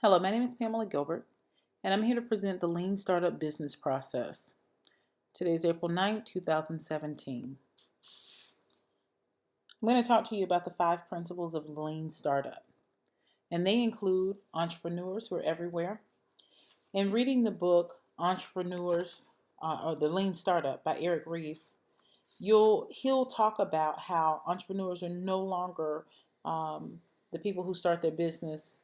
Hello, my name is Pamela Gilbert, and I'm here to present the Lean Startup Business Process. Today is April 9th, 2017. I'm going to talk to you about the 5 principles of Lean Startup, and they include entrepreneurs who are everywhere. In reading the book Entrepreneurs or The Lean Startup by Eric Ries, he'll talk about how entrepreneurs are no longer the people who start their business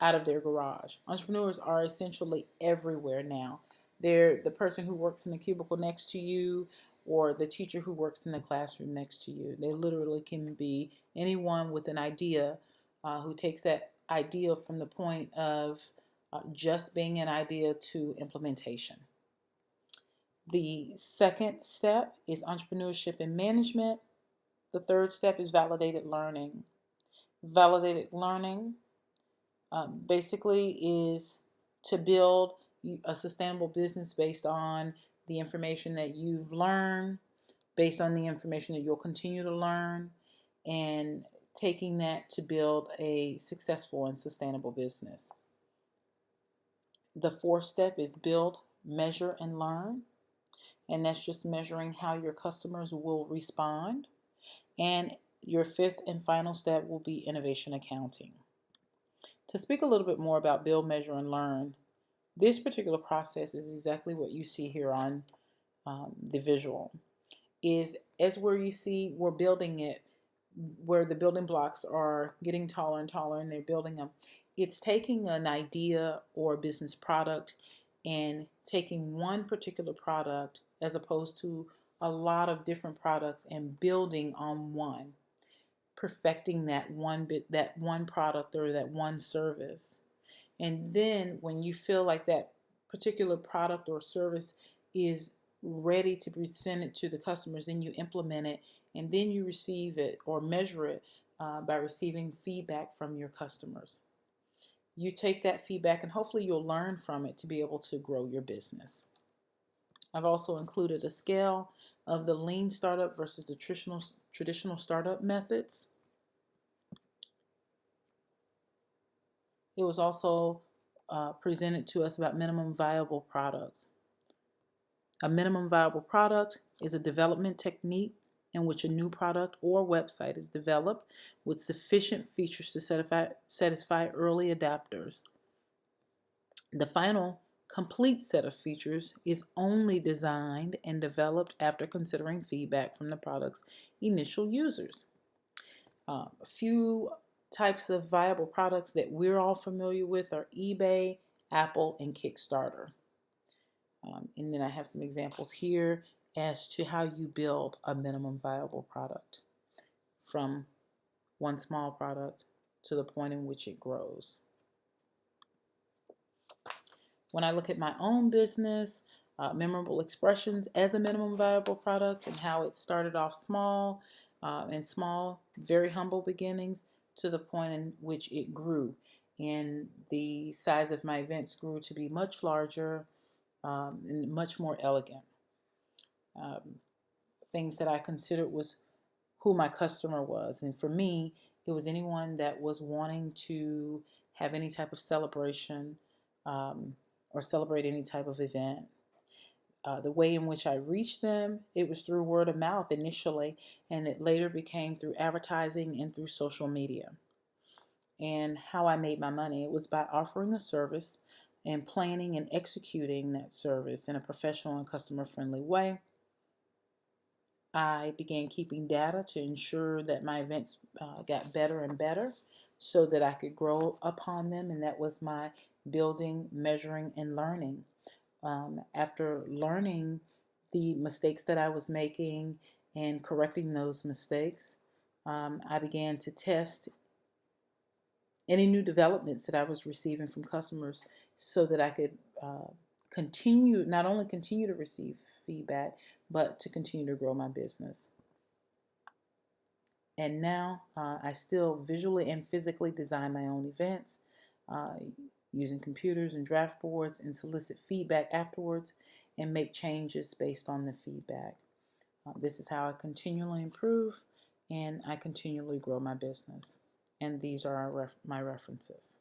out of their garage. Entrepreneurs are essentially everywhere now. They're the person who works in the cubicle next to you or the teacher who works in the classroom next to you. They literally can be anyone with an idea who takes that idea from the point of just being an idea to implementation. The second step is entrepreneurship and management. The third step is validated learning. Validated learning basically is to build a sustainable business based on the information that you've learned, based on the information that you'll continue to learn, and taking that to build a successful and sustainable business. The fourth step is build, measure, and learn. And that's just measuring how your customers will respond. And your fifth and final step will be innovation accounting. To speak a little bit more about build, measure, and learn, this particular process is exactly what you see here on the visual. Is as where you see we're building it, where the building blocks are getting taller and taller and they're building them. It's taking an idea or a business product and taking one particular product as opposed to a lot of different products and building on one, perfecting that one bit, that one product or that one service. And then when you feel like that particular product or service is ready to be presented to the customers, then you implement it and then you receive it or measure it by receiving feedback from your customers. You take that feedback and hopefully you'll learn from it to be able to grow your business. I've also included a scale of the lean startup versus the traditional startup methods. It was also presented to us about minimum viable products. A minimum viable product is a development technique in which a new product or website is developed with sufficient features to satisfy early adopters. The final complete set of features is only designed and developed after considering feedback from the product's initial users. A few types of viable products that we're all familiar with are eBay, Apple, and Kickstarter. And then I have some examples here as to how you build a minimum viable product from one small product to the point in which it grows. When I look at my own business, Memorable Expressions as a minimum viable product and how it started off small, very humble beginnings to the point in which it grew. And the size of my events grew to be much larger and much more elegant. Things that I considered was who my customer was. And for me, it was anyone that was wanting to have any type of celebration or celebrate any type of event. The way in which I reached them, it was through word of mouth initially, and it later became through advertising and through social media. And how I made my money, it was by offering a service and planning and executing that service in a professional and customer-friendly way. I began keeping data to ensure that my events got better and better so that I could grow upon them, and that was my building, measuring, and learning. After learning the mistakes that I was making and correcting those mistakes, I began to test any new developments that I was receiving from customers so that I could not only continue to receive feedback, but to continue to grow my business. And now I still visually and physically design my own events using computers and draft boards and solicit feedback afterwards and make changes based on the feedback. This is how I continually improve and I continually grow my business. And these are my references.